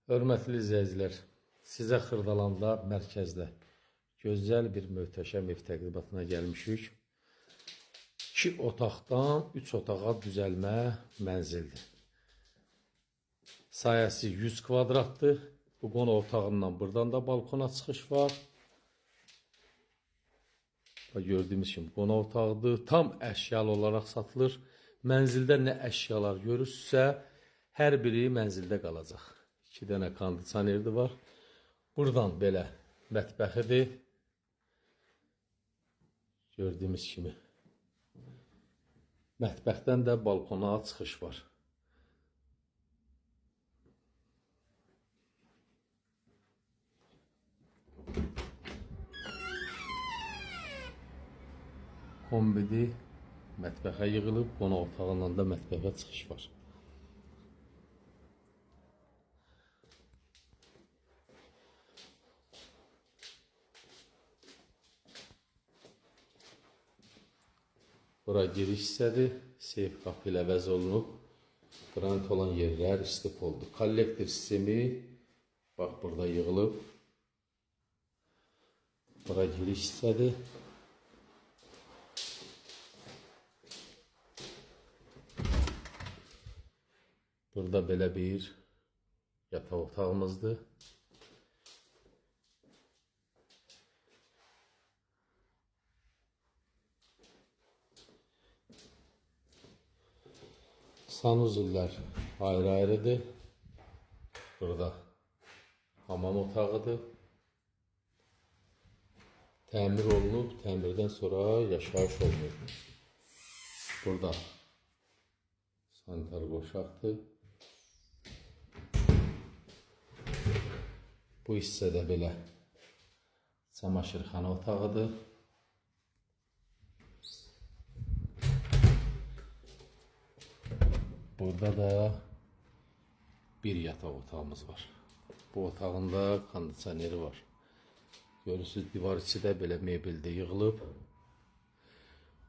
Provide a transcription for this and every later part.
Hörmətli izləyicilər, sizə Xırdalanda mərkəzdə gözəl bir möhtəşəm ev təqdimatına gəlmişik. 2 otaqdan 3 otağa düzəlmə mənzildir. Sayəsi 100 kvadratdır. Bu qonaq otağından buradan da balkona çıxış var. Gördüyümüz kimi qonaq otağıdır. Tam əşyalı olaraq satılır. Mənzildə nə əşyalar görürsünüzsə, hər biri mənzildə qalacaq. 2 dənə kondisionerdi var. Buradan belə mətbəxidir. Gördüyümüz kimi. Mətbəxdən də balkona çıxış var. Kombidi mətbəxə yığılıb, qonaq otağından da mətbəxə çıxış var. Bura giriş hissədir. Seyf qapı ilə əvəz olunub. Qranit olan yerlər istif oldu. Kollektor sistemi bax burada yığılıb. Bura giriş hissədir. Burada belə bir yataq otağımızdır. Sanuzillər ayrı-ayrıdır. Burada hamam otağıdır. Təmir olunub, təmirdən sonra yaşayış olunur. Burada sanitar boşaqdır. Bu hissədə belə çamaşırxana otağıdır. Burada da bir yataq otağımız var. Bu otağın da kondisioneri var. Görürsünüz, divar içi də belə mebeldə yığılıb.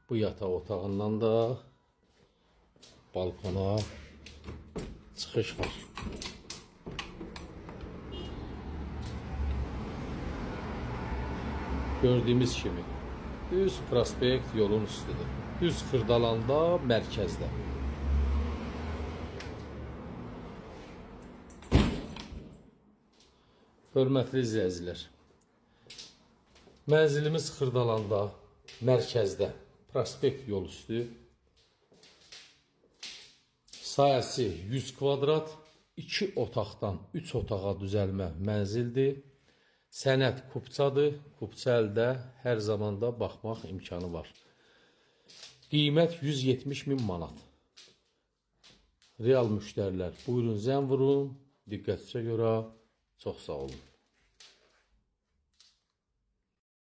Bu yataq otağından da balkona çıxış var. Gördüyümüz kimi düz prospekt yolun üstüdür. Düz Xırdalanda mərkəzdə. Hörmətli izləyicilər, mənzilimiz Xırdalanda, mərkəzdə, prospekt yol üstü. Sayəsi 100 kvadrat, 2 otaqdan 3 otağa düzəlmə mənzildir. Sənəd kupçadır, kupça əldə hər zamanda baxmaq imkanı var. Qiymət 170.000 manat. Real müştərilər, buyurun zəng vurun, diqqətinizə görə çox sağ olun.